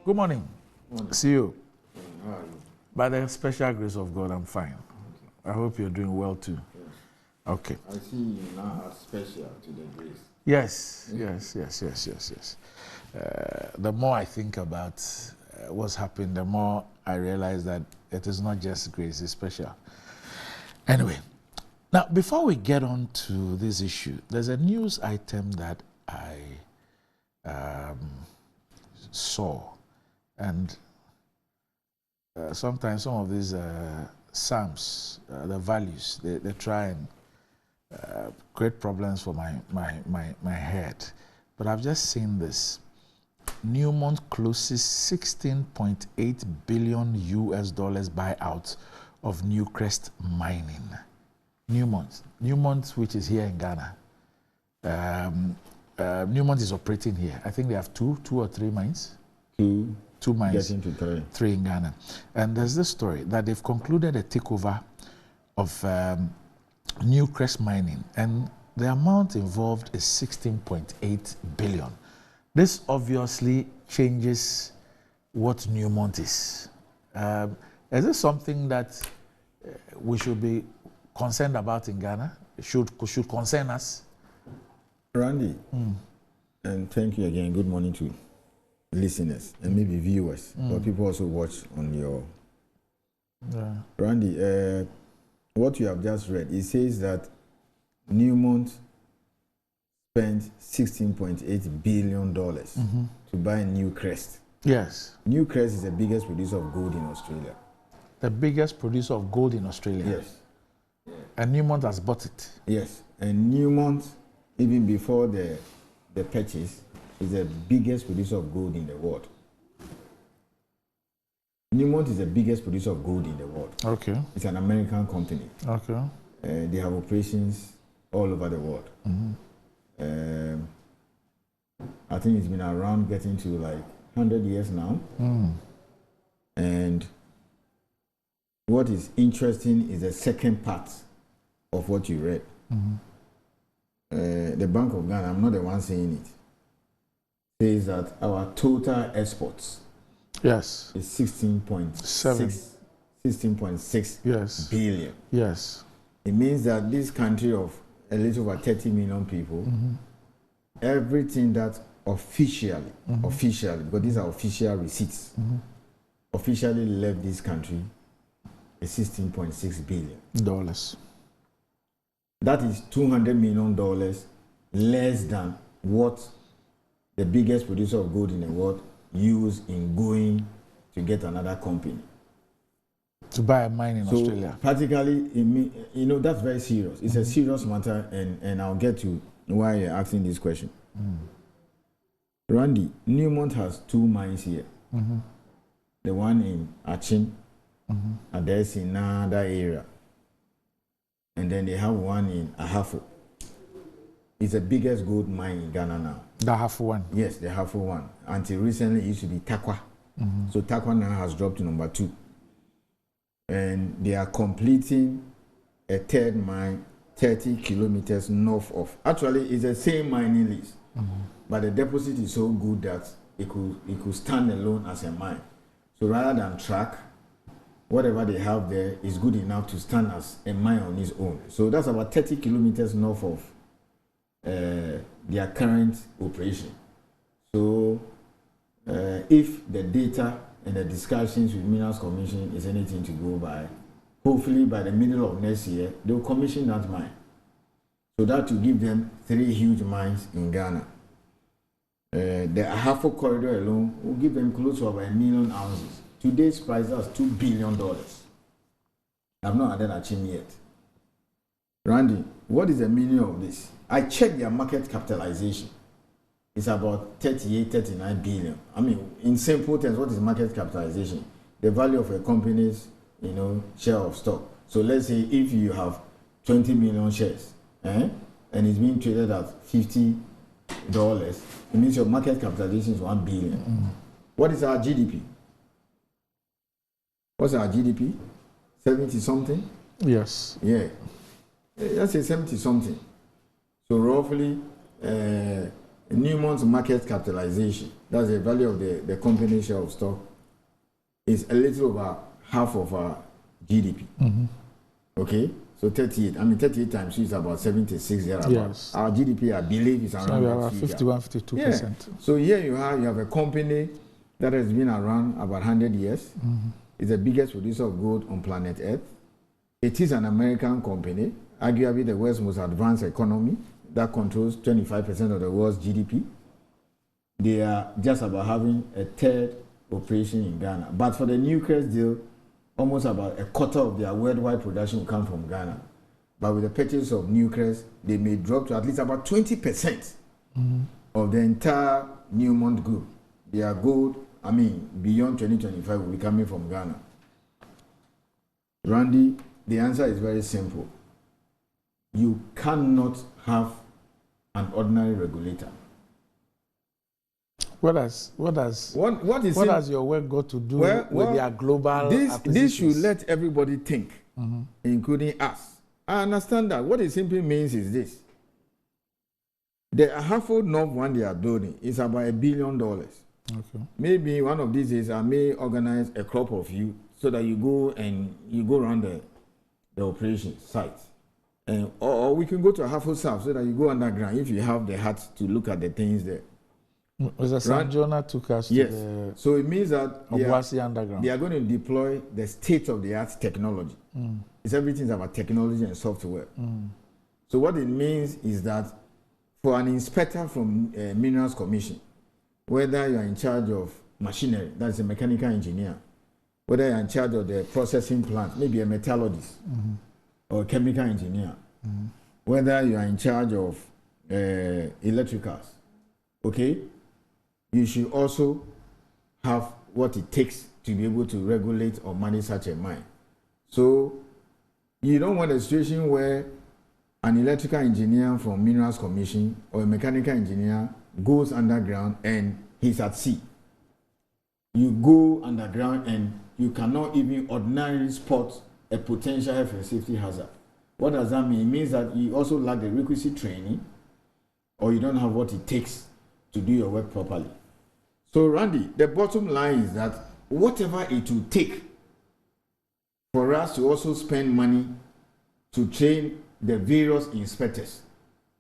Good morning. Morning. See you. How are you? By the special grace of God, I'm fine. Okay. I hope you're doing well too. Yes. Okay. I see you now are special to the grace. Yes. The more I think about what's happened, the more I realize that it is not just grace, it's special. Anyway, now before we get on to this issue, there's a news item that I saw, and sometimes some of these psalms, the values, they try and create problems for my head. But I've just seen this. Newmont closes $16.8 billion US buyout of Newcrest Mining. Newmont, which is here in Ghana. Newmont is operating here. I think they have two or three mines. Two mines. Getting to three in Ghana. And there's this story that they've concluded a takeover of Newcrest Mining, and the amount involved is 16.8 billion. This obviously changes what Newmont is. Is this something that we should be concerned about in Ghana? Should concern us? Randy, and thank you again. Good morning to listeners and maybe viewers, but people also watch on your. Randy, what you have just read, it says that Newmont spent $16.8 billion to buy Newcrest. Yes. Newcrest is the biggest producer of gold in Australia. The biggest producer of gold in Australia. Yes. And Newmont has bought it. Yes. And Newmont, even before the purchase, is the biggest producer of gold in the world. Newmont is the biggest producer of gold in the world. Okay. It's an American company. Okay. They have operations all over the world. I think it's been around getting to like 100 years now. And what is interesting is the second part of what you read. The Bank of Ghana, I'm not the one saying it, says that our total exports Yes. is 16.6 Yes. billion. Yes. It means that this country of a little over 30 million people, everything that officially, because these are official receipts, officially left this country is $16.6 billion. That is $200 million less than what the biggest producer of gold in the world used in going to get another company. To buy a mine in Australia. Practically, that's very serious. It's a serious matter, and I'll get to why you're asking this question. Randy, Newmont has two mines here. The one in Achin, and there's in another area. And then they have one in Ahafo. It's the biggest gold mine in Ghana now. The Ahafo one? Yes, the Ahafo one. Until recently, it used to be Takwa. So Takwa now has dropped to number 2. And they are completing a third mine 30 kilometers north of. Actually, it's the same mining lease. But the deposit is so good that it could stand alone as a mine. So rather than track, whatever they have there is good enough to stand as a mine on its own. So that's about 30 kilometers north of their current operation. So if the data and the discussions with Minerals Commission is anything to go by, hopefully by the middle of next year, they'll commission that mine. So that will give them 3 huge mines in Ghana. The Ahafo corridor alone will give them close to about 1 million ounces. Today's price, that's $2 billion. I've not added a chin yet. Randy, what is the meaning of this? I checked their market capitalization. It's about 38, 39 billion. I mean, in simple terms, what is market capitalization? The value of a company's, share of stock. So let's say if you have 20 million shares, and it's being traded at $50, it means your market capitalization is 1 billion. What is our GDP? What's our GDP? 70 something? Yes. Yeah. Let's say 70 something. So roughly Newmont's market capitalization, that's the value of the company share of stock, is a little over half of our GDP. Okay? So 38 times 2 is about 76 thereabouts. Yes. Our GDP, I believe, is around so about 51, 52%. Yeah. So here you have a company that has been around about 100 years. It's the biggest producer of gold on planet Earth. It is an American company, arguably the world's most advanced economy that controls 25% of the world's GDP. They are just about having a third operation in Ghana. But for the Newcrest deal, almost about a quarter of their worldwide production will come from Ghana. But with the purchase of Newcrest, they may drop to at least about 20% of the entire Newmont group. Their gold, beyond 2025 will be coming from Ghana. Randy, the answer is very simple. You cannot have an ordinary regulator. What does your work got to do with their global this should let everybody think, including us. I understand that. What it simply means is this. The Ahafo North one they are building is about $1 billion. Okay. Maybe one of these days I may organize a crop of you so that you go around the operation site. Or we can go to Ahafo South so that you go underground if you have the heart to look at the things there. Mr. Sanjona took us to the so it means that underground. They are going to deploy the state-of-the-art technology. It's everything about technology and software. So what it means is that for an inspector from Minerals Commission, whether you are in charge of machinery, that's a mechanical engineer, whether you are in charge of the processing plant, maybe a metallurgist or a chemical engineer, whether you are in charge of electricals, okay, you should also have what it takes to be able to regulate or manage such a mine. So you don't want a situation where an electrical engineer from Minerals Commission or a mechanical engineer goes underground and he's at sea. You go underground and you cannot even ordinarily spot a potential health and safety hazard. What does that mean? It means that you also lack the requisite training or you don't have what it takes to do your work properly. So Randy, the bottom line is that whatever it will take for us to also spend money to train the various inspectors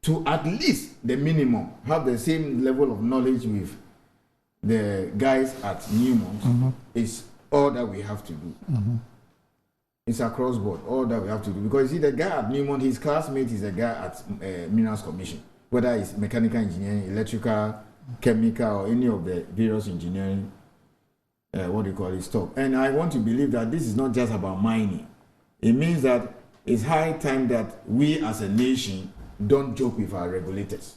to at least the minimum have the same level of knowledge with the guys at Newmont is all that we have to do. It's across board, all that we have to do. Because you see, the guy at Newmont, his classmate is a guy at Minerals Commission, whether it's mechanical engineering, electrical, chemical, or any of the various engineering, stuff. And I want to believe that this is not just about mining. It means that it's high time that we as a nation don't joke with our regulators.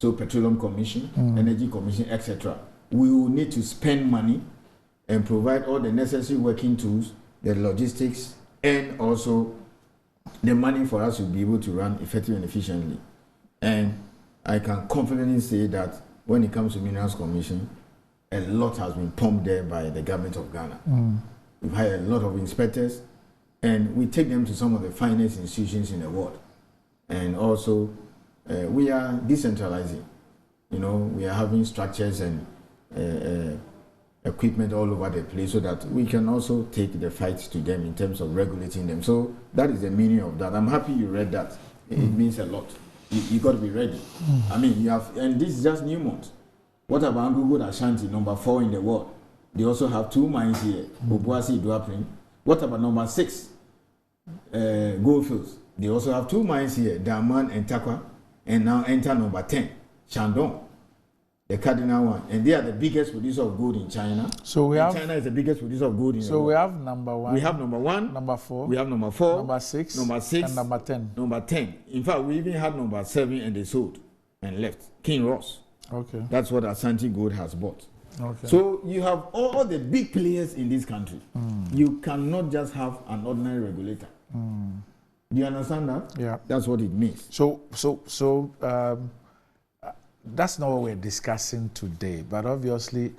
So Petroleum Commission, Energy Commission, etc. We will need to spend money and provide all the necessary working tools, the logistics, and also the money for us to be able to run effectively and efficiently. And I can confidently say that when it comes to Minerals Commission, a lot has been pumped there by the government of Ghana. We've hired a lot of inspectors, and we take them to some of the finest institutions in the world. And also, we are decentralizing. We are having structures and equipment all over the place so that we can also take the fight to them in terms of regulating them. So that is the meaning of that. I'm happy you read that. It means a lot. You got to be ready. You have, and this is just Newmont. What about Google Ashanti, number 4 in the world? They also have 2 mines here, Obuasi, Duaprin. What about number 6, Goldfields? They also have 2 mines here, Daman and Takwa, and now enter number 10, Shandong, the cardinal one. And they are the biggest producer of gold in China. So China is the biggest producer of gold in the world. So we have number 1. We have number 1. Number 4. We have number 4. Number 6. Number 6. And number 10. Number 10. In fact, we even had number 7 and they sold and left. King Ross. Okay. That's what Ashanti Gold has bought. Okay. So you have all the big players in this country. You cannot just have an ordinary regulator. Do you understand that? Yeah. That's what it means. So that's not what we're discussing today. But obviously,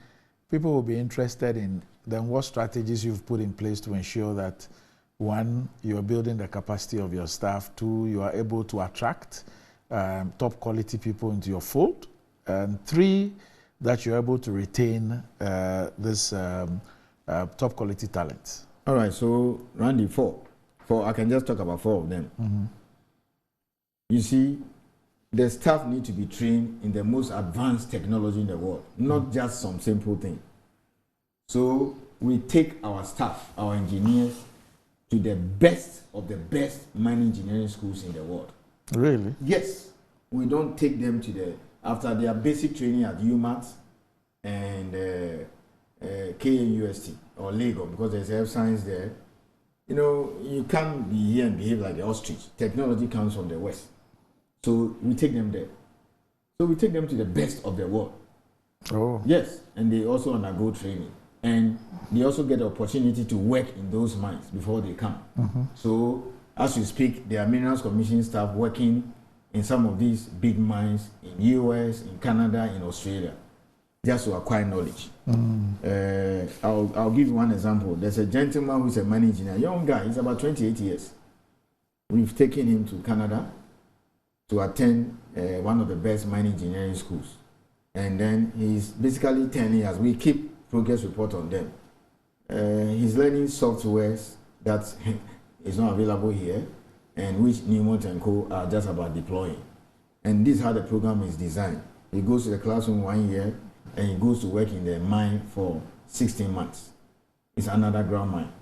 people will be interested in then what strategies you've put in place to ensure that 1, you're building the capacity of your staff. 2, you are able to attract top quality people into your fold, and 3, that you're able to retain this top quality talent. All right, so Randy, 4. I can just talk about 4 of them. Mm-hmm. You see, the staff need to be trained in the most advanced technology in the world, not just some simple thing. So we take our staff, our engineers, to the best of the best mining engineering schools in the world. Really? Yes. We don't take them to after their basic training at Newmont and KNUST or Lagos, because there's health science there. You know, you can't be here and behave like the ostrich. Technology comes from the West. So we take them there. So we take them to the best of the world. Oh. Yes, and they also undergo training. And they also get the opportunity to work in those mines before they come. Mm-hmm. So as we speak, there are Minerals Commission staff working in some of these big mines in US, in Canada, in Australia, just to acquire knowledge. I'll give you one example. There's a gentleman who's a mining engineer, young guy, he's about 28 years. We've taken him to Canada to attend one of the best mining engineering schools. And then he's basically telling us, we keep progress report on them. He's learning softwares that is not available here, and which Newmont and Co. are just about deploying. And this is how the program is designed. He goes to the classroom 1 year, and he goes to work in the mine for 16 months. It's an underground mine.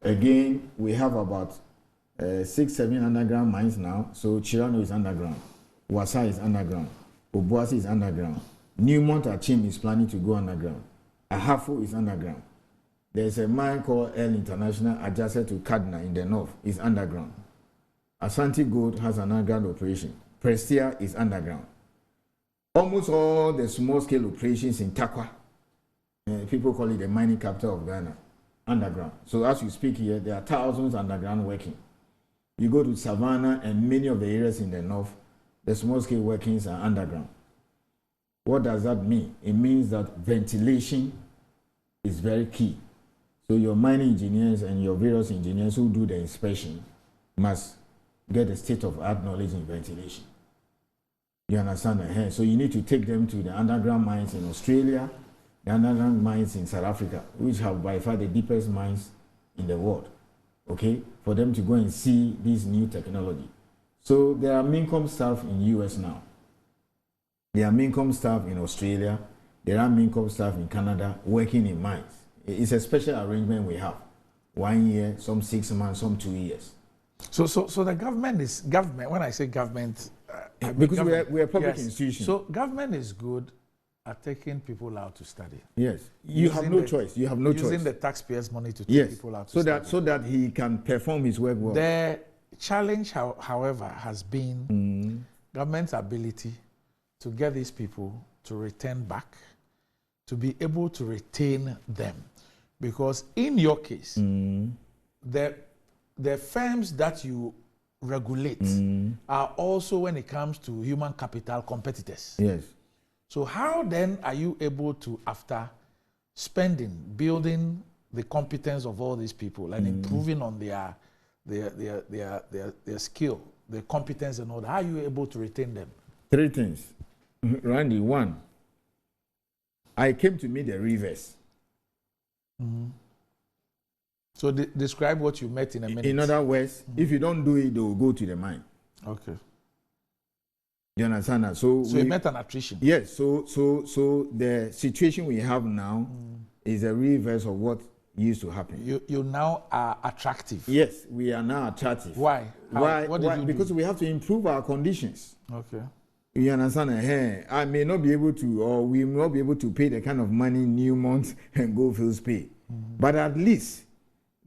Again, we have about 6-7 underground mines now. So Chirano is underground, Wasa is underground, Obuasi is underground, Newmont Achim is planning to go underground, Ahafo is underground. There's a mine called El International adjacent to Kaduna in the north, is underground. Asante Gold has an underground operation. Prestia is underground. Almost all the small-scale operations in Takwa, people call it the mining capital of Ghana, underground. So as we speak here, there are thousands underground working. You go to Savannah and many of the areas in the north, the small-scale workings are underground. What does that mean? It means that ventilation is very key. So your mining engineers and your various engineers who do the inspection must get a state-of-art knowledge in ventilation. You understand that? So you need to take them to the underground mines in Australia, the underground mines in South Africa, which have by far the deepest mines in the world, okay, for them to go and see this new technology. So there are Mincom staff in US now. There are Mincom staff in Australia. There are Mincom staff in Canada working in mines. It's a special arrangement we have. 1 year, some 6 months, some 2 years. So the government is government. When I say government, because we're a public institution. So government is good at taking people out to study. Yes, you have no choice. You have no choice. Using the taxpayers' money to take people out to study. So that he can perform his work well. The challenge, however, has been government's ability to get these people to return back, to be able to retain them, because in your case, the firms that you regulate are also, when it comes to human capital, competitors. Yes. So how then are you able to, after spending, building the competence of all these people and improving on their skill, their competence and all that, how are you able to retain them? 3 things. Randy, 1, I came to meet the reavers. So describe what you met in a minute. In other words, if you don't do it, they will go to the mine. Okay. You understand that? So you met an attrition. Yes. So the situation we have now is a reverse of what used to happen. You now are attractive. Yes, we are now attractive. Why? What did you do? Because we have to improve our conditions. Okay. You understand? I may not be able to, or we will not be able to pay the kind of money Newmont and Goldfields pay. But at least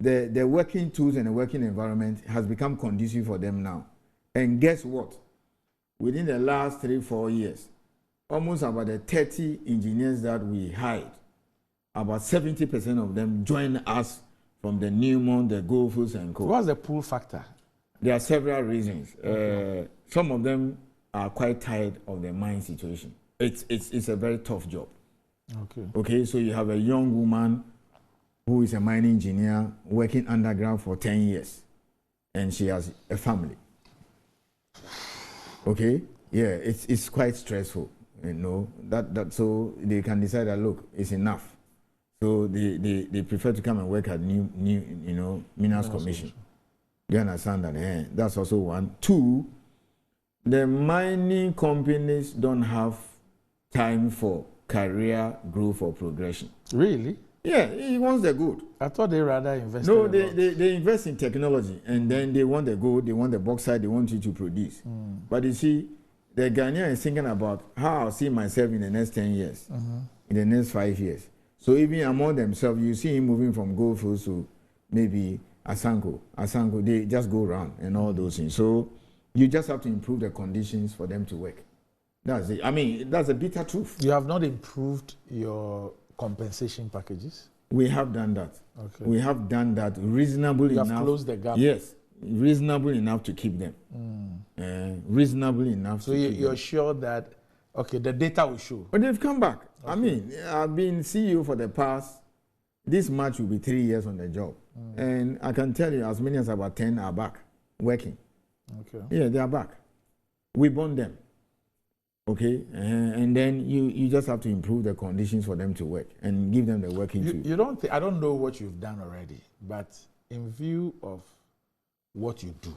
the working tools and the working environment has become conducive for them now. And guess what? Within the last 3-4 years, almost about the 30 engineers that we hired, about 70% of them joined us from the Newmont, the Goldfields and Co. What's the pull factor? There are several reasons. Some of them are quite tired of the mine situation. It's a very tough job. Okay, so you have a young woman who is a mining engineer working underground for 10 years, and she has a family. Okay, yeah, it's quite stressful, that so they can decide that look, it's enough. So they prefer to come and work at new Minerals Commission. You understand that? That's also one. Two, the mining companies don't have time for career growth or progression. Really? Yeah, he wants the good. I thought they rather invest. No, they invest in technology, and then they want the gold, they want the bauxite, they want you to produce. But you see, the Ghanaian is thinking about how I'll see myself in the next 10 years, in the next 5 years. So even among themselves, you see him moving from Gold Fields to maybe Asanko, they just go around and all those things. So you just have to improve the conditions for them to work. That's it. I mean, that's a bitter truth. You have not improved your compensation packages? We have done that. Okay. We have done that reasonably enough. You have closed the gap? Yes, reasonable enough to keep them. Reasonable enough so to keep them. So you're sure that, okay, the data will show? But they've come back. Okay. I mean, I've been CEO for the past, this March will be 3 years on the job. And I can tell you as many as about 10 are back, working. Okay. Yeah, they are back. We bond them. Okay, and then you just have to improve the conditions for them to work and give them the working too. You don't I don't know what you've done already, but in view of what you do,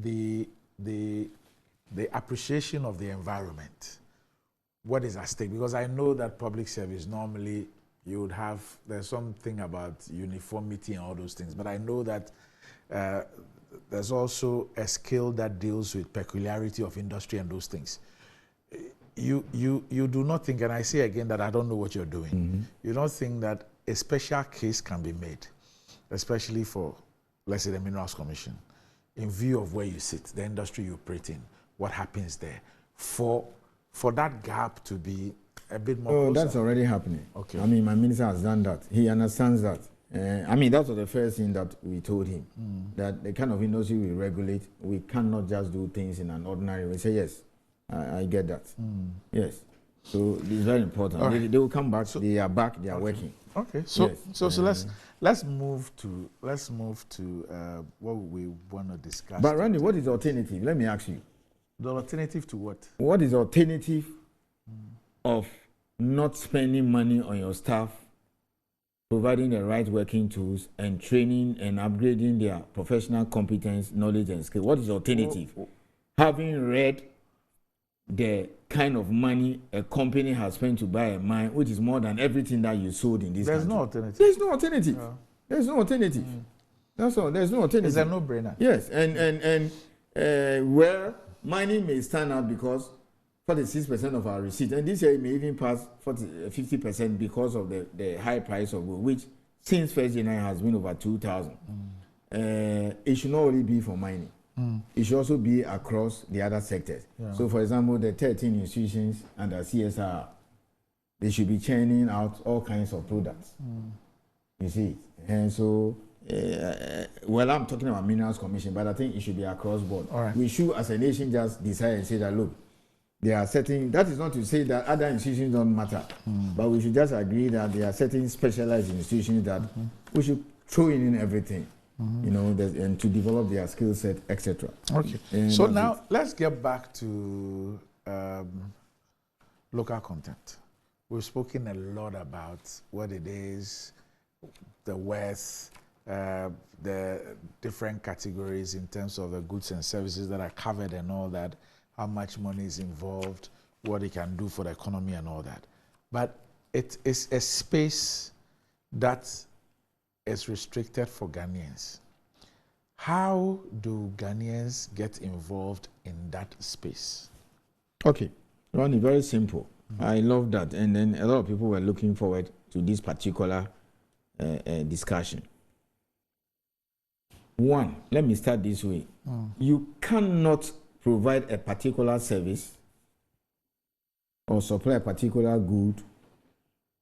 the appreciation of the environment, what is at stake? Because I know that public service normally you would have, there's something about uniformity and all those things, but I know that there's also a skill that deals with peculiarity of industry and those things. You do not think, and I say again that I don't know what you're doing, you don't think that a special case can be made, especially for, let's say, the Minerals Commission, in view of where you sit, the industry you operate in, what happens there, for that gap to be a bit more closer? That's already happening. Okay. I mean, my minister has done that. He understands that. I mean, that was the first thing that we told him, that the kind of industry we regulate, we cannot just do things in an ordinary way. Say, yes, I get that. Yes. So it's very important. Right. They will come back. So, they are back. They are working. Okay. So yes. so let's move to what we want to discuss. But Randy, what is the alternative? Let me ask you. The alternative to what? What is the alternative of not spending money on your staff, providing the right working tools, and training and upgrading their professional competence, knowledge, and skill? What is the alternative? Having read the kind of money a company has spent to buy a mine, which is more than everything that you sold in this country. No alternative. There's no alternative. Yeah. There's no alternative. That's all. There's no alternative. It's a no-brainer. Yes, and where mining may stand out because 46% of our receipts, and this year it may even pass 50% because of the high price of gold, which since 1st January has been over 2,000. It should not only be for mining. It should also be across the other sectors. Yeah. So, for example, the 13 institutions under CSR, they should be churning out all kinds of products. You see, and so, well, I'm talking about Minerals Commission, but I think it should be across board. Right. We should, as a nation, just decide and say that, look, there are certain, that is not to say that other institutions don't matter, but we should just agree that there are certain specialized institutions that we should throw in everything, you know, and to develop their skill set, etc. Okay. And so now let's get back to local content. We've spoken a lot about what it is, the worth, the different categories in terms of the goods and services that are covered and all that, how much money is involved, what it can do for the economy and all that. But it is a space that is restricted for Ghanaians. How do Ghanaians get involved in that space? Okay, Ronnie, very simple. I love that. And then a lot of people were looking forward to this particular discussion. One, let me start this way. You cannot provide a particular service or supply a particular good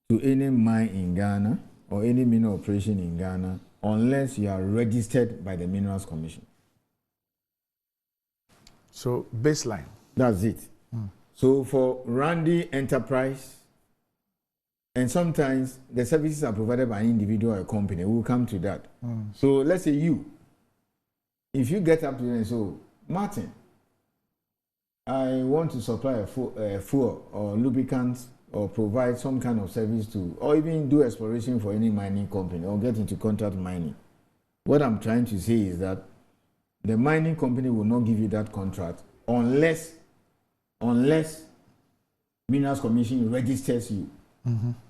to any mine in Ghana or any mineral operation in Ghana unless you are registered by the Minerals Commission. So, baseline. That's it. So, for Randy Enterprise, and sometimes the services are provided by an individual or a company. We'll come to that. So, let's say if you get up to them and say, Martin, I want to supply a fuel or lubricants or provide some kind of service to, or even do exploration for any mining company or get into contract mining. What I'm trying to say is that the mining company will not give you that contract unless Minerals Commission registers you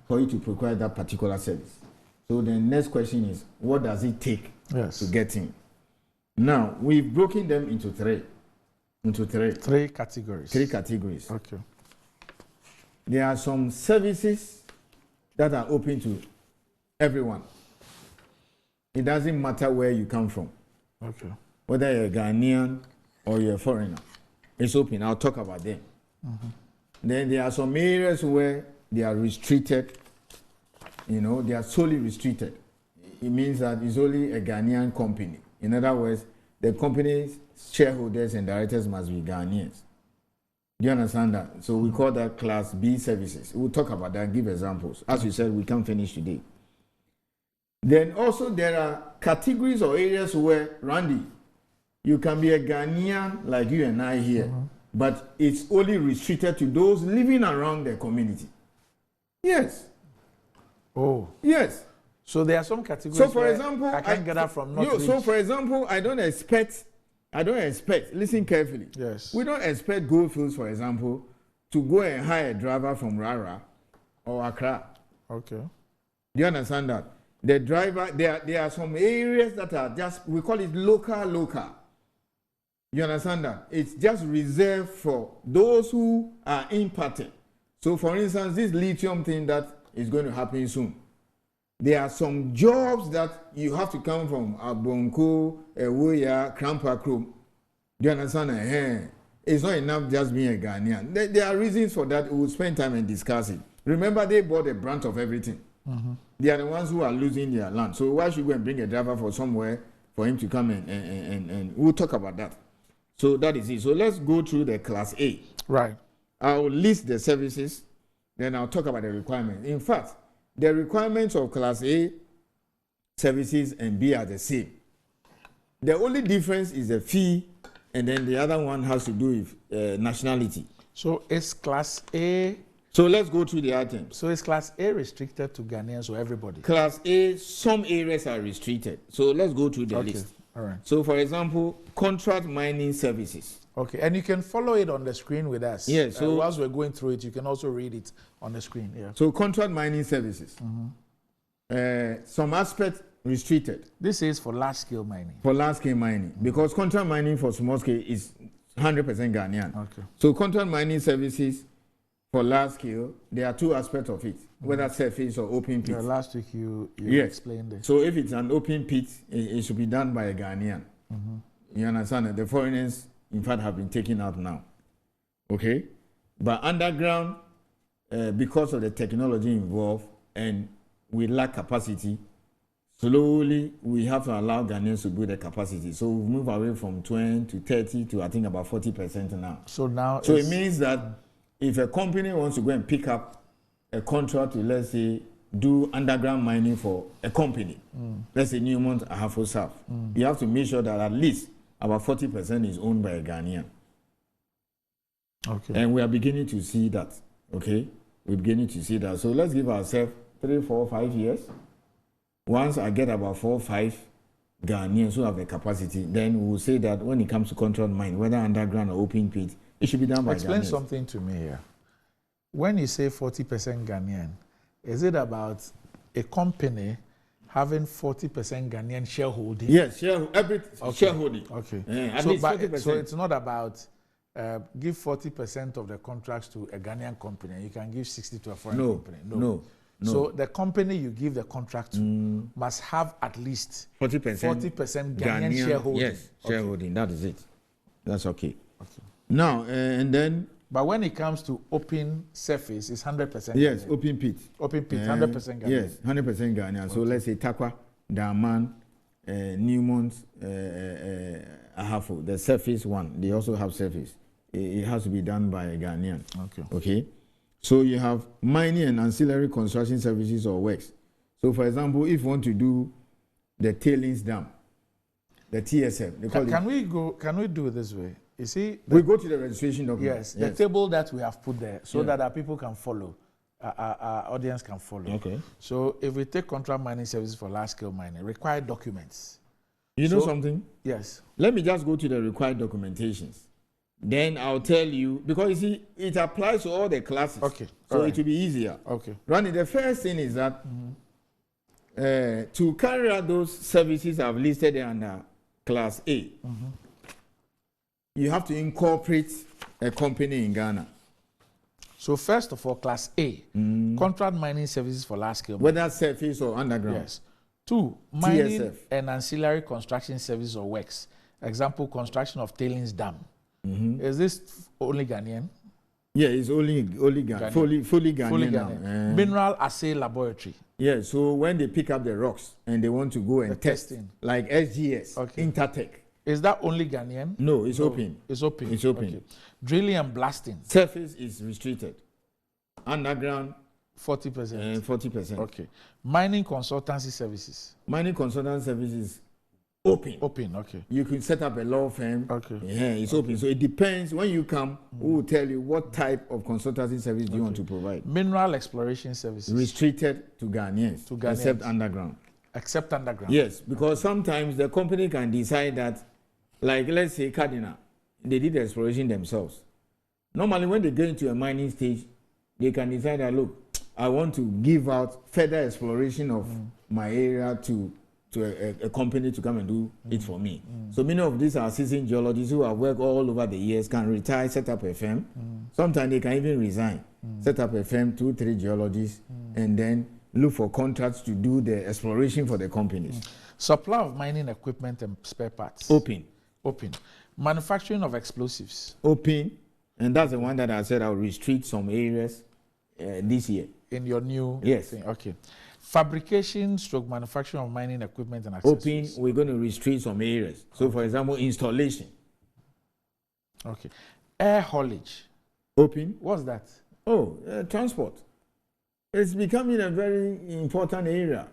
for you to procure that particular service. So the next question is, what does it take to get in? Now, we've broken them into three. Three categories. Three categories. Okay. There are some services that are open to everyone. It doesn't matter where you come from. Okay. Whether you're a Ghanaian or you're a foreigner. It's open. I'll talk about them. Then there are some areas where they are restricted. You know, they are solely restricted. It means that it's only a Ghanaian company. In other words, the company's shareholders and directors must be Ghanaians. Do you understand that? So we call that Class B services. We'll talk about that and give examples. As you said, we can't finish today. Then also there are categories or areas where, Randy, you can be a Ghanaian like you and I here, but it's only restricted to those living around the community. Yes. Oh. Yes. So there are some categories. So for example, I can't get that from North. So for example, I don't expect, listen carefully. Yes. We don't expect Goldfields, for example, to go and hire a driver from Rara or Accra. Okay. Do you understand that? The driver, there are some areas that are just, we call it local. You understand that? It's just reserved for those who are impacted. So for instance, this lithium thing that is going to happen soon. There are some jobs that you have to come from Abonko, Ewoya, Krampa Krom. Do you understand that? It's not enough just being a Ghanaian. There are reasons for that. We'll spend time and discuss it. Remember, they bought a branch of everything. They are the ones who are losing their land. So why should we go and bring a driver from somewhere for him to come and we'll talk about that. So that is it. So let's go through the Class A. Right. I'll list the services, then I'll talk about the requirements. In fact, the requirements of Class A services and B are the same. The only difference is the fee, and then the other one has to do with nationality. So is Class A... So let's go through the items. So is Class A restricted to Ghanaians or everybody? Class A, some areas are restricted. So let's go through the list. All right. So for example, contract mining services. Okay, and you can follow it on the screen with us. Yes. So whilst we're going through it, you can also read it on the screen. Yeah. So contract mining services. Some aspects restricted. This is for large-scale mining. For large-scale mining, because contract mining for small-scale is 100% Ghanaian. Okay. So contract mining services for large-scale, there are two aspects of it, whether surface or open pit. Yeah, last week you explained it. So if it's an open pit, it should be done by a Ghanaian. You understand? The foreigners, in fact, have been taken out now. Okay? But underground, because of the technology involved and we lack capacity, slowly we have to allow Ghanaians to build the capacity. So we've moved away from 20 to 30 to I think about 40% now. So now it means that if a company wants to go and pick up a contract to, let's say, do underground mining for a company, let's say Newmont, Ahafo South, you have to make sure that at least about 40% is owned by a Ghanaian. Okay. And we are beginning to see that. Okay? We're beginning to see that. So let's give ourselves 3, 4, 5 years. Once I get about 4 or 5 Ghanaians who have the capacity, then we will say that when it comes to contract mine, whether underground or open pit, it should be done by Ghanaians. Explain something to me here. When you say 40% Ghanaian, is it about a company having 40% Ghanaian shareholding? Yes, shareholding. Okay. So it's not about give 40% of the contracts to a Ghanaian company and you can give 60 to a foreign company. No. So the company you give the contract to must have at least 40% Ghanaian shareholding. Yes, shareholding. That is it. That's okay. Now, and then... But when it comes to open surface, it's 100%. Yes, Ghanaian. open pit. Open pit, 100% Ghanaian. Yes, 100% Ghanaian. Okay. So let's say Takwa, Daman, Newmont, Ahafo, the surface one, they also have surface. It has to be done by a Ghanaian. Okay. So you have mining and ancillary construction services or works. So for example, if you want to do the tailings dam, the TSF, they call Can we do it this way? You see, we go to the registration document. Yes, the table that we have put there so that our people can follow, our audience can follow. Okay. So if we take contract mining services for large-scale mining, required documents. You know something? Yes. Let me just go to the required documentations. Then I'll tell you, because you see, it applies to all the classes. Okay. So it will be easier. Okay. Ronnie, the first thing is that to carry out those services I've listed under Class A, you have to incorporate a company in Ghana. So first of all, Class A, contract mining services for large-scale mining. Whether surface or underground. Yes. 2, mining TSF. and ancillary construction services or works. Example, construction of tailings dam. Is this only Ghanaian? Yeah, it's only Ghana. Fully Ghanaian now. Mineral assay laboratory. Yeah, so when they pick up the rocks and they want to go and test, testing. like SGS, Intertech. Is that only Ghanaian? No, it's open. It's open. It's open. Okay. Drilling and blasting. Surface is restricted. Underground, 40%. 40%. Okay. Mining consultancy services. Mining consultant services, open. Open, okay. You can set up a law firm. Okay. Yeah, it's open. So it depends. When you come, we will tell you what type of consultancy service do you want to provide. Mineral exploration services. Restricted to Ghanaians, except underground. Except underground. Yes, because sometimes the company can decide that, like let's say Cardinal, they did the exploration themselves. Normally when they get into a mining stage, they can decide that, look, I want to give out further exploration of my area to a company to come and do it for me. So many of these are seasoned geologists who have worked all over the years, can retire, set up a firm. Sometimes they can even resign, set up a firm, 2-3 geologists, and then look for contracts to do the exploration for the companies. Supply of mining equipment and spare parts. Open. Open. Manufacturing of explosives. Open. And that's the one that I said I'll restrict some areas this year. In your new thing. Okay. Fabrication stroke manufacturing of mining equipment and accessories. Open, we're going to restrict some areas. So for example, installation. Okay. Air haulage. Open. What's that? Oh, transport. It's becoming a very important area.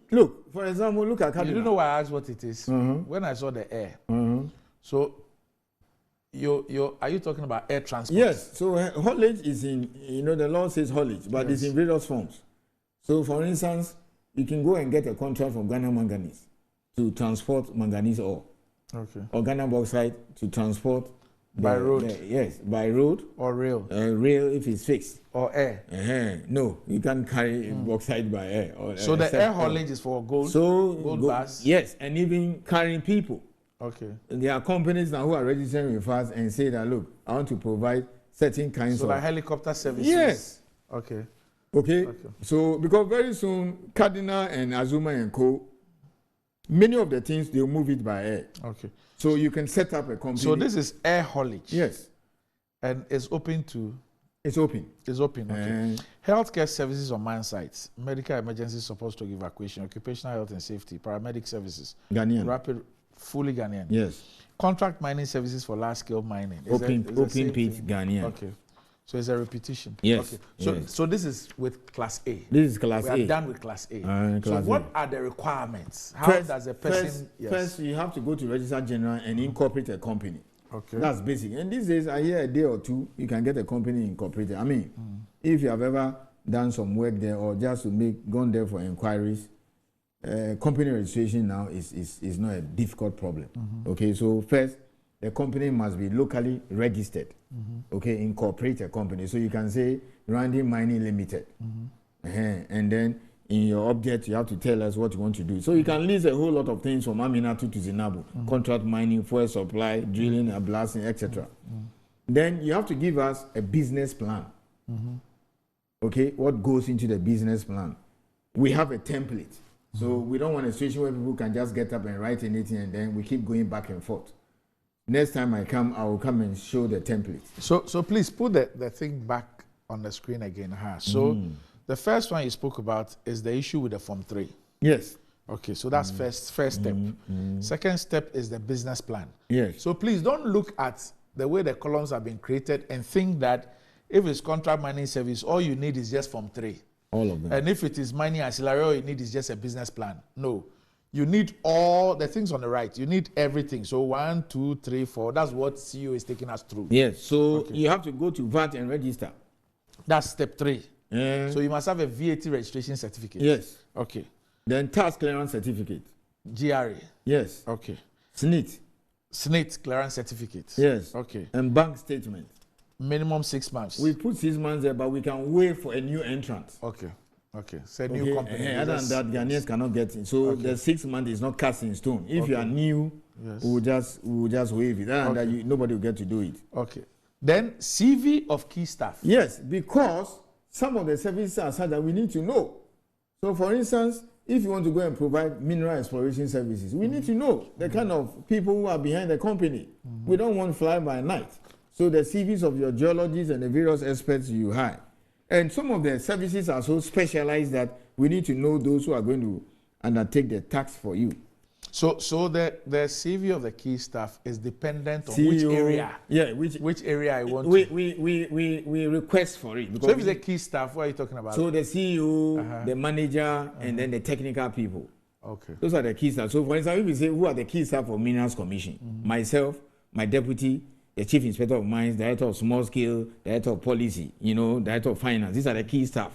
Look, for example, look at Cardinal. You don't know why I asked what it is? When I saw the air. So, are you talking about air transport? Yes. So haulage is in, the law says haulage, but it's in various forms. So, for instance, you can go and get a contract from Ghana Manganese to transport manganese ore. Okay. Or Ghana Bauxite to transport by road. Yes, by road. Or rail. Rail if it's fixed. Or air. No, you can't carry bauxite by air. So the air haulage is for gold. Gold bars. Yes, and even carrying people. Okay. There are companies now who are registering with us and say that, look, I want to provide certain kinds of. So like helicopter services. Yes. Okay. So because very soon Cardinal and Azuma and Co, many of the things they'll move it by air. Okay. So you can set up a company. So this is air haulage. Yes. And it's open to. It's open. It's open. Okay. Healthcare services on mine sites, medical emergency support to evacuation, occupational health and safety, paramedic services. Ghanaian. Rapid, fully Ghanaian. Yes. Contract mining services for large scale mining. Open pit Ghanaian. Okay. So it's a repetition. Yes. Okay. So this is with Class A. This is Class A. We are done with Class A. So what are the requirements? How does a person... First, you have to go to Register General and incorporate a company. Okay. That's basic. And these days, I hear a day or two, you can get a company incorporated. I mean, if you have ever done some work there or just gone there for inquiries, company registration now is not a difficult problem. Okay, so first, the company must be locally registered. Okay, incorporate a company. So you can say Randy Mining Limited. And then in your object, you have to tell us what you want to do. So you can list a whole lot of things from Aminatu to Zinabu. Contract mining, fuel supply, drilling and blasting, etc. Then you have to give us a business plan. Okay, what goes into the business plan? We have a template. So we don't want a situation where people can just get up and write anything and then we keep going back and forth. Next time I will come and show the template. So please put the thing back on the screen again. So the first one you spoke about is the issue with the Form 3. Yes. Okay, so that's first step. Second step is the business plan. Yes. So please don't look at the way the columns have been created and think that if it's contract mining service, all you need is just Form 3. All of them. And if it is mining ancillary, all you need is just a business plan. No. you need all the things on the right. You need everything. So 1, 2, 3, 4. That's what CEO is taking us through. Yes. So you have to go to VAT and register. That's step 3. So you must have a VAT registration certificate. Yes. Okay. Then tax clearance certificate. GRA. Yes. Okay. SNIT clearance certificate. Yes. Okay. And bank statement. Minimum 6 months. We put 6 months there, but we can wait for a new entrant. Okay. Say new company. Other than that, Ghanaians cannot get in. So the 6 months is not cast in stone. If you are new, we'll just waive it. Other than that, nobody will get to do it. Okay. Then CV of key staff. Yes, because some of the services are such that we need to know. So, for instance, if you want to go and provide mineral exploration services, we need to know the kind of people who are behind the company. We don't want fly by night. So the CVs of your geologists and the various experts you hire. And some of the services are so specialized that we need to know those who are going to undertake the tax for you. So the CV of the key staff is dependent on CEO, which area. Yeah, which area I want. We request for it. So if it's a key staff, what are you talking about? So the CEO, the manager, and then the technical people. Okay. Those are the key staff. So for instance, if we say who are the key staff for Minerals Commission, myself, my deputy, the chief inspector of mines, director of small scale, director of policy, director of finance. These are the key staff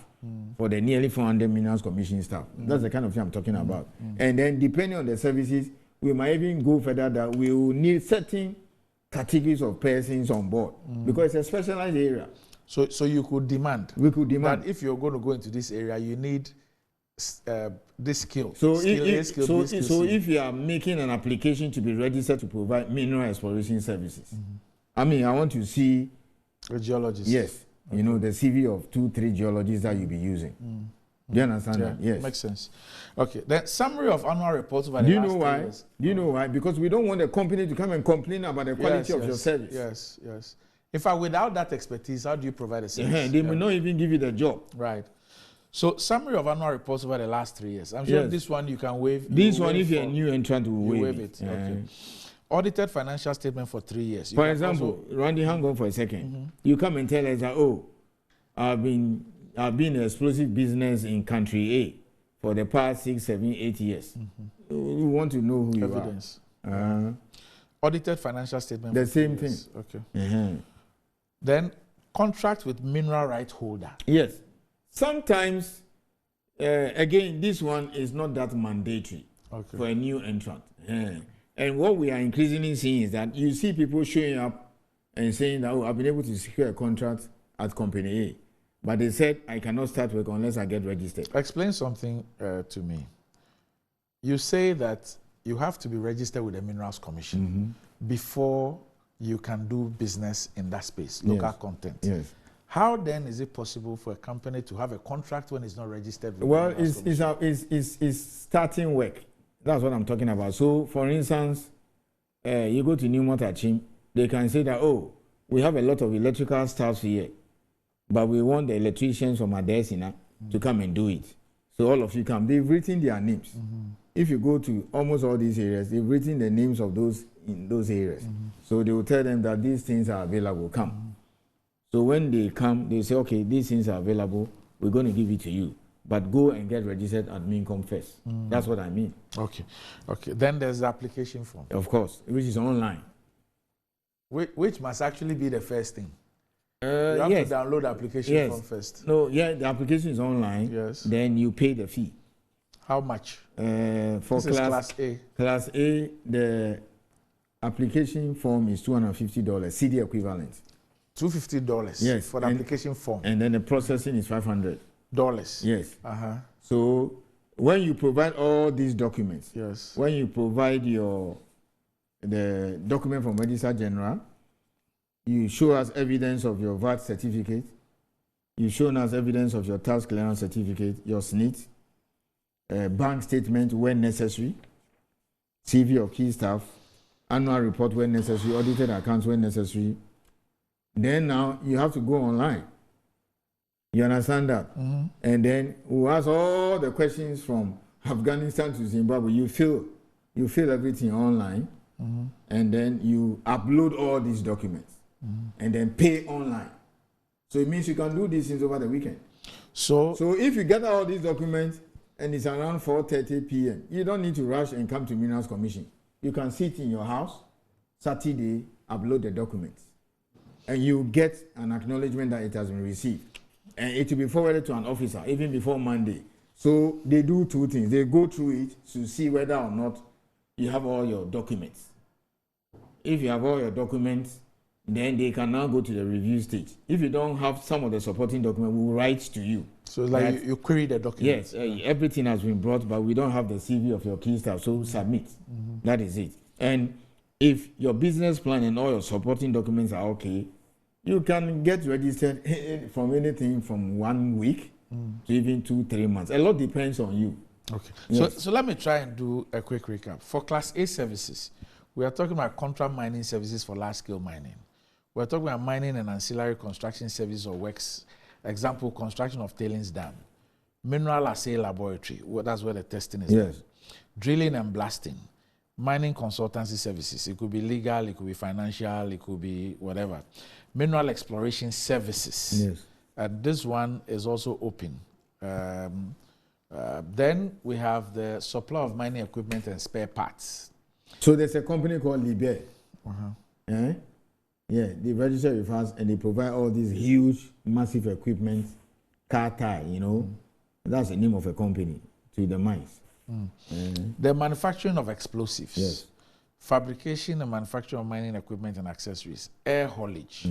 for the nearly 400 Minerals Commission staff. That's the kind of thing I'm talking about. And then depending on the services, we might even go further that we will need certain categories of persons on board because it's a specialized area. So you could demand. We could demand that if you're going to go into this area, you need this skill. So if you are making an application to be registered to provide mineral exploration services, I mean, I want to see a geologist. Yes, the CV of 2-3 geologists that you'll be using. Do you understand that? Yes. Makes sense. Okay. Then summary of annual reports over the last 3 years. Do you know why? Because we don't want the company to come and complain about the quality of your service. Yes. In fact, without that expertise, how do you provide a service? They may not even give you the job. Right. So summary of annual reports over the last 3 years. I'm sure this one you can waive. This one, if you're a new entrant, will waive it. Okay. Audited financial statement for 3 years. For example, Randy, hang on for a second. You come and tell us that, I've been in explosive business in country A for the past 6, 7, 8 years. We want to know who Evidence. you are. Audited financial statement. The same thing. Okay. Then contract with mineral right holder. Yes. Sometimes, again, this one is not that mandatory for a new entrant. And what we are increasingly seeing is that you see people showing up and saying that, I've been able to secure a contract at company A. But they said, I cannot start work unless I get registered. Explain something to me. You say that you have to be registered with the Minerals Commission before you can do business in that space, local content. Yes. How then is it possible for a company to have a contract when it's not registered with Well, the Minerals Commission? it's starting work. That's what I'm talking about. So, for instance, you go to Newmont, they can say that, we have a lot of electrical staff here, but we want the electricians from Adesina to come and do it. So all of you come. They've written their names. If you go to almost all these areas, they've written the names of those in those areas. So they will tell them that these things are available. Come. So when they come, they say, okay, these things are available. We're going to give it to you. But go and get registered at Mincom first. That's what I mean. Okay. Then there's the application form. Of course, which is online. Which must actually be the first thing. You have to download the application form first. No, the application is online. Yes. Then you pay the fee. How much? For class A. Class A, the application form is $250, CD equivalent. $250. Yes. For the application form. And then the processing is $500. Yes. So when you provide all these documents, when you provide the document from Registrar General, you show us evidence of your VAT certificate, you show us evidence of your tax clearance certificate, your SNIT, bank statement when necessary, CV of key staff, annual report when necessary, audited accounts when necessary. Then now you have to go online. You understand that? And then we'll ask all the questions from Afghanistan to Zimbabwe. You fill everything online, and then you upload all these documents, and then pay online. So it means you can do these things over the weekend. So if you gather all these documents, and it's around 4:30 p.m., you don't need to rush and come to Minerals Commission. You can sit in your house, Saturday, upload the documents, and you get an acknowledgement that it has been received. And it will be forwarded to an officer even before Monday. So they do two things. They go through it to see whether or not you have all your documents. If you have all your documents, then they can now go to the review stage. If you don't have some of the supporting documents, we will write to you. So it's like you query the documents. Yes, everything has been brought, but we don't have the CV of your key staff, so submit. That is it. And if your business plan and all your supporting documents are okay, you can get registered from anything from 1 week to even 2-3 months. A lot depends on you. Okay. Yes. So let me try and do a quick recap. For Class A services, we are talking about contract mining services for large-scale mining. We're talking about mining and ancillary construction services or works. Example, construction of tailings dam. Mineral assay laboratory, that's where the testing is done. Drilling and blasting. Mining consultancy services. It could be legal, it could be financial, it could be whatever. Mineral exploration services. Yes. And this one is also open. Then we have the supply of mining equipment and spare parts. So there's a company called Liber. Yeah, they register with us and they provide all these huge, massive equipment, car tie, you know. That's the name of a company to the mines. The manufacturing of explosives. Yes. Fabrication and manufacturing of mining equipment and accessories. Air haulage.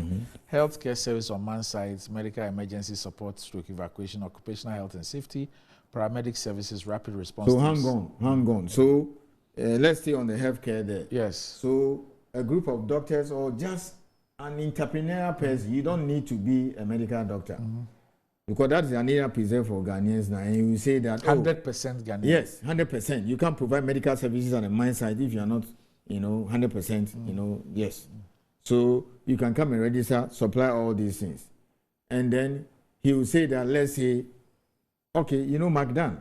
Healthcare service on man sites, medical emergency support, stroke evacuation, occupational health and safety, paramedic services, rapid response. So hang on. So let's stay on the healthcare there. Yes. So a group of doctors or just an entrepreneurial person, you don't need to be a medical doctor. Because that's an area preserved for Ghanaians now. And you say that 100% Ghanaian. Yes, 100%. You can't provide medical services on a mine site if you're not, 100%, yes. So you can come and register, supply all these things. And then he will say that, let's say, okay, McDan,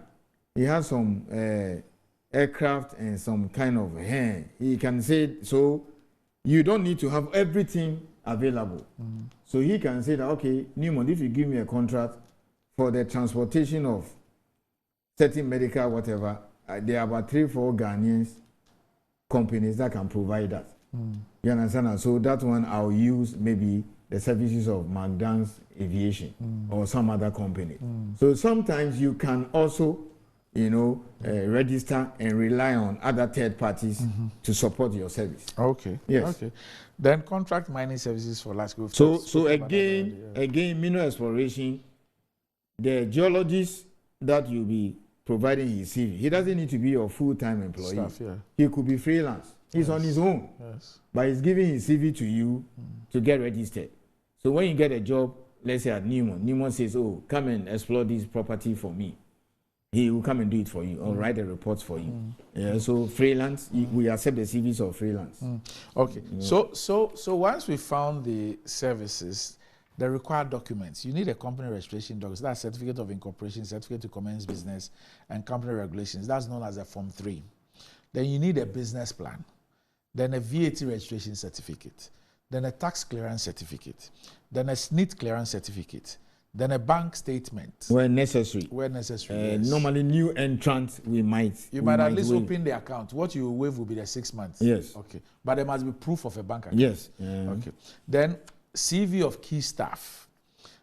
he has some aircraft and some kind of he can say, so you don't need to have everything available. So he can say that, okay, Newmont, if you give me a contract for the transportation of certain medical whatever, there are about 3-4 Ghanaians companies that can provide that. You understand? And so that one I'll use maybe the services of McDonald's Aviation or some other company. So sometimes you can also, register and rely on other third parties to support your service. Okay. Yes. Okay. Then contract mining services for large scale. So again, mineral exploration, the geologist that you'll be providing his CV, he doesn't need to be your full-time employee. Staff, yeah. He could be freelance. He's on his own. Yes. But he's giving his CV to you to get registered. So when you get a job, let's say at Newmont says, oh, come and explore this property for me. He will come and do it for you or write the reports for you. Yeah, so freelance, we accept the CVs of freelance. Okay. So once we found the services, the required documents, you need a company registration document. That's certificate of incorporation, certificate to commence business, and company regulations. That's known as a Form 3. Then you need a business plan, then a VAT registration certificate, then a tax clearance certificate, then a SNIT clearance certificate, then a bank statement. Where necessary. Yes. Normally, new entrants, you might at least open the account. What you will waive will be the 6 months. Yes. Okay. But there must be proof of a bank account. Yes. Okay. Then CV of key staff.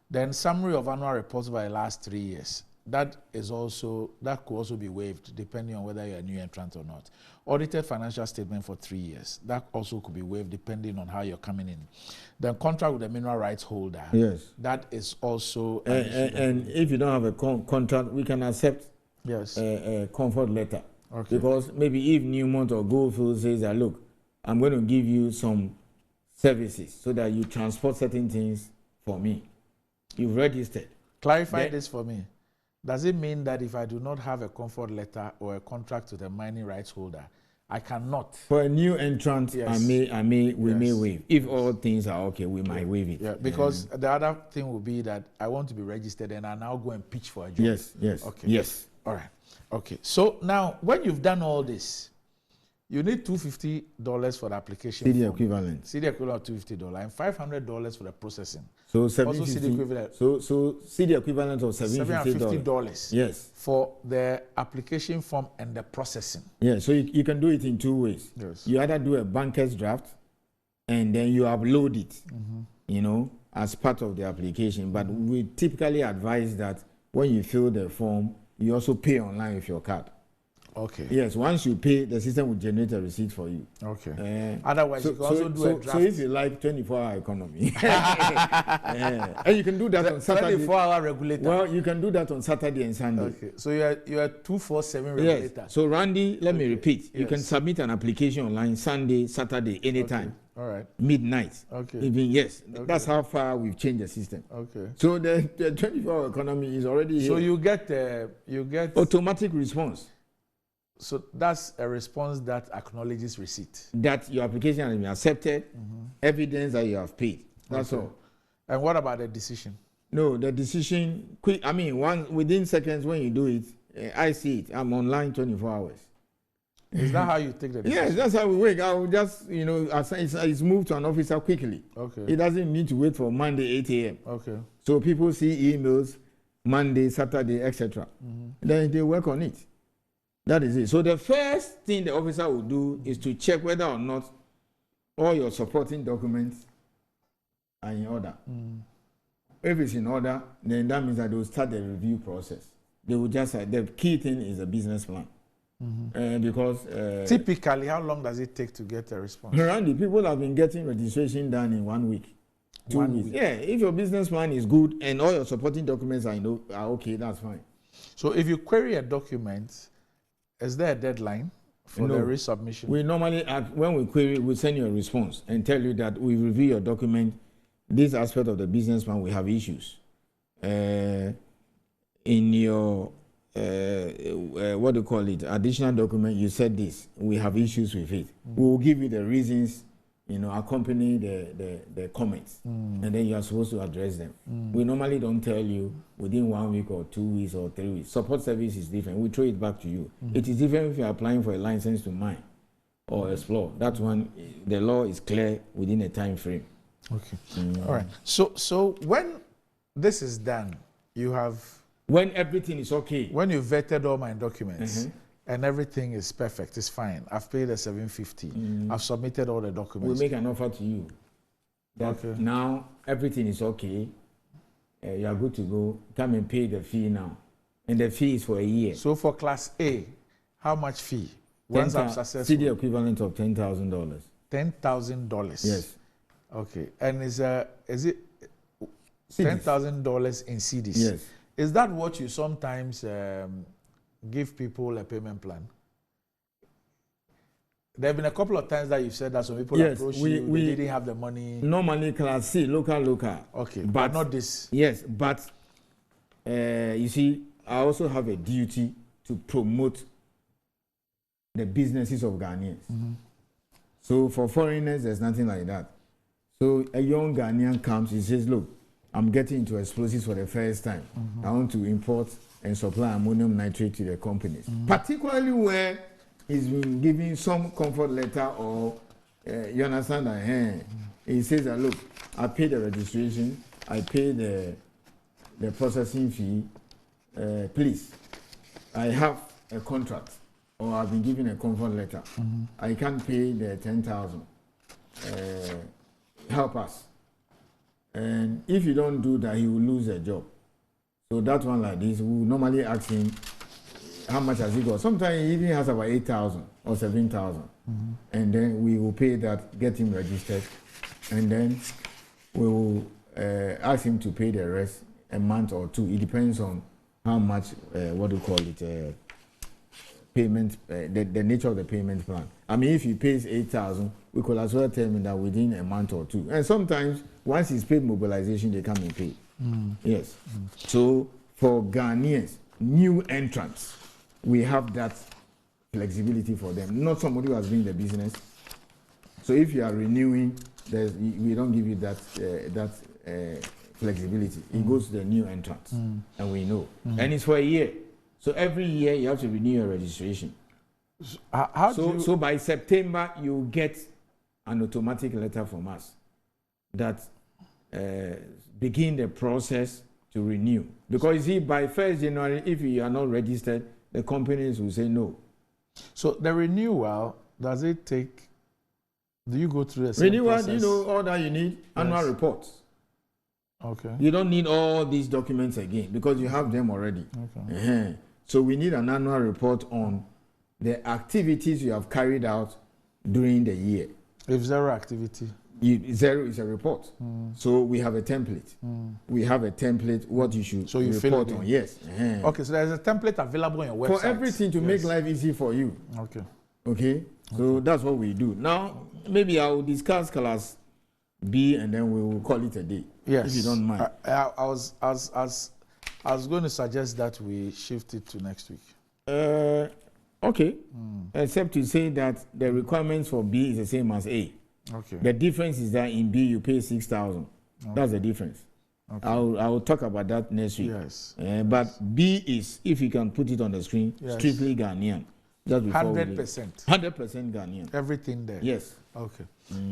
Then summary of annual reports by the last 3 years. That could also be waived depending on whether you're a new entrant or not. Audited financial statement for 3 years. That also could be waived depending on how you're coming in. Then contract with the mineral rights holder. Yes. That is also and if you don't have a contract, we can accept a comfort letter. Okay. Because maybe if Newmont or Goldfield says that, look, I'm going to give you some services so that you transport certain things for me. You've registered. Clarify this for me. Does it mean that if I do not have a comfort letter or a contract with a mining rights holder, I cannot? For a new entrant, yes. we may waive. If all things are okay, we might waive it. Yeah, because the other thing will be that I want to be registered and I now go and pitch for a job. Yes. Okay. Yes. All right. Okay. So now, when you've done all this, you need $250 for the application. CD equivalent. CD equivalent of $250 and $500 for the processing. So also see the equivalent. So see the equivalent of $750. Yes. For the application form and the processing. Yeah. So you can do it in two ways. Yes. You either do a banker's draft, and then you upload it, you know, as part of the application. But we typically advise that when you fill the form, you also pay online with your card. Okay. Yes, once you pay, the system will generate a receipt for you. Okay. Otherwise, you can also do a draft. So if you like 24-hour economy, and you can do that on Saturday. 24-hour regulator. Well, you can do that on Saturday and Sunday. Okay. So you are 247 regulator. Yes. So Randy, let me repeat. You can submit an application online Sunday, Saturday, anytime. Okay. All right. Midnight. Okay. Even yes. Okay. That's how far we've changed the system. Okay. So the 24-hour economy is already here. So you get automatic response. So that's a response that acknowledges receipt. That your application has been accepted, evidence that you have paid. That's all. And what about the decision? No, the decision, quick. I mean, within seconds when you do it, I see it. I'm online 24 hours. Is that how you take the decision? Yes, that's how we work. I will just, you know, it's moved to an officer quickly. Okay. It doesn't need to wait for Monday, 8 a.m. Okay. So people see emails Monday, Saturday, etc. Then they work on it. That is it. So the first thing the officer will do is to check whether or not all your supporting documents are in order. If it's in order, then that means that they will start the review process. They will just the key thing is a business plan. Because typically, how long does it take to get a response? Randy, people have been getting registration done in 1 week. 2 weeks. Yeah, if your business plan is good and all your supporting documents are okay, that's fine. So if you query a document, is there a deadline for the resubmission? We normally, when we query, we send you a response and tell you that we review your document. This aspect of the business plan, we have issues. In your, what do you call it, additional document, you said this. We have issues with it. We will give you the reasons, you know, accompany the comments. And then you are supposed to address them. We normally don't tell you within 1 week or 2 weeks or 3 weeks. Support service is different. We throw it back to you. It is different if you are applying for a license to mine or explore. That one, the law is clear within a time frame. Okay. All right. So when this is done, you have... When everything is okay. When you vetted all my documents, and everything is perfect, it's fine. I've paid the $750. I've submitted all the documents. We make an offer to you. That now everything is okay. You are good to go. Come and pay the fee now. And the fee is for a year. So for Class A, how much fee? Once I'm successful. See the equivalent of $10,000. $10,000. Yes. Okay. And is it $10,000 in CDs? Yes. Is that what you sometimes give people a payment plan? There have been a couple of times that you've said that some people approach you, they didn't have the money. Normally Class C, local. Okay, but not this. Yes, but you see, I also have a duty to promote the businesses of Ghanaians. So for foreigners, there's nothing like that. So a young Ghanaian comes, he says, look, I'm getting into explosives for the first time. I want to import and supply ammonium nitrate to the companies. Particularly where he's been giving some comfort letter or, you understand that, he says that, look, I pay the registration, I pay the processing fee, please, I have a contract or I've been given a comfort letter. I can't pay the 10,000. Help us. And if you don't do that, he will lose a job. So that one like this, we normally ask him how much has he got. Sometimes he even has about 8,000 or 7,000. And then we will pay that, get him registered. And then we will ask him to pay the rest a month or two. It depends on how much, payment, the nature of the payment plan. I mean, if he pays 8,000, we could as well tell him that within a month or two. And sometimes, once he's paid mobilization, they come and pay. Yes. So, for Ghanaians, new entrants, we have that flexibility for them. Not somebody who has been in the business. So, if you are renewing, we don't give you that flexibility. It goes to the new entrants, and we know. And it's for a year. So every year you have to renew your registration. So by September you get an automatic letter from us that begin the process to renew. Because you see, by 1st January, if you are not registered, the companies will say no. So the renewal, does it take, do you go through the same renewal, process? you know, all that you need, annual reports. Okay. You don't need all these documents again because you have them already. Okay. So we need an annual report on the activities you have carried out during the year. If zero activity? Zero is a report. So we have a template. We have a template, what you should so you report fill it on. in. Yes. Okay, so there's a template available on your website. For everything to make life easy for you. Okay. Okay? So that's what we do. Now, maybe I will discuss class B and then we will call it a day. Yes. If you don't mind. I was going to suggest that we shift it to next week. Okay. Except to say that the requirements for B is the same as A. Okay. The difference is that in B you pay 6,000. Okay. That's the difference. Okay. I will talk about that next week. Yes. But B is, if you can put it on the screen, strictly Ghanaian. 100%. 100% Ghanaian. Everything there. Yes. Okay.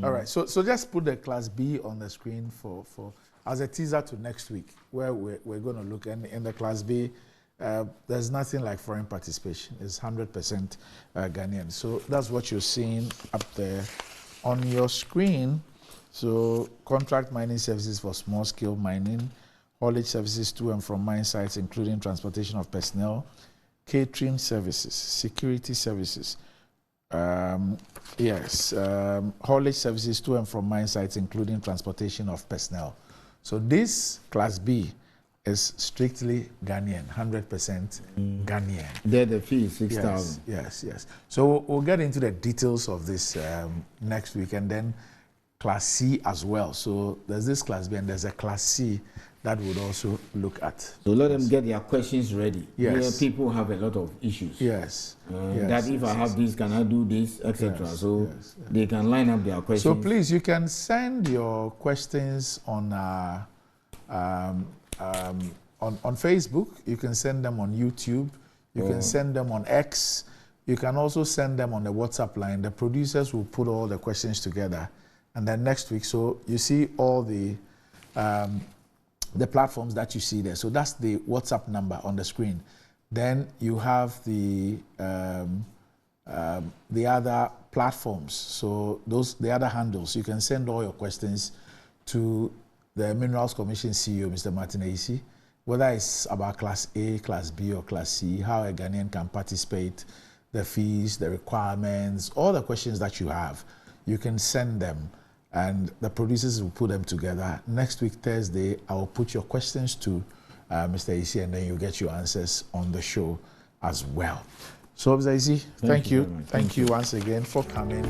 All right. So just put the class B on the screen for as a teaser to next week, where we're going to look. And in the class B, there's nothing like foreign participation. It's 100% Ghanaian. So that's what you're seeing up there on your screen. So contract mining services for small scale mining, haulage services to and from mine sites, including transportation of personnel, catering services, security services, haulage services to and from mine sites, including transportation of personnel. So this class B is strictly Ghanaian, 100% Ghanaian. There the fee is 6,000. Yes. So we'll get into the details of this next week, and then class C as well. So there's this class B and there's a class C that would also look at. So let them get their questions ready. Yes. Here people have a lot of issues. Yes. That if I have this, can I do this, etc. So they can line up their questions. So please, you can send your questions on Facebook. You can send them on YouTube. You can send them on X. You can also send them on the WhatsApp line. The producers will put all the questions together. And then next week, so you see all the platforms that you see there. So that's the WhatsApp number on the screen. Then you have the other platforms. So the other handles. You can send all your questions to the Minerals Commission CEO, Mr. Martin Ayisi, whether it's about Class A, Class B, or Class C, how a Ghanaian can participate, the fees, the requirements, all the questions that you have, you can send them, and the producers will put them together. Next week, Thursday, I will put your questions to Mr. Ayisi, and then you'll get your answers on the show as well. So, Mr. Ayisi, thank you. Thank you once again for coming.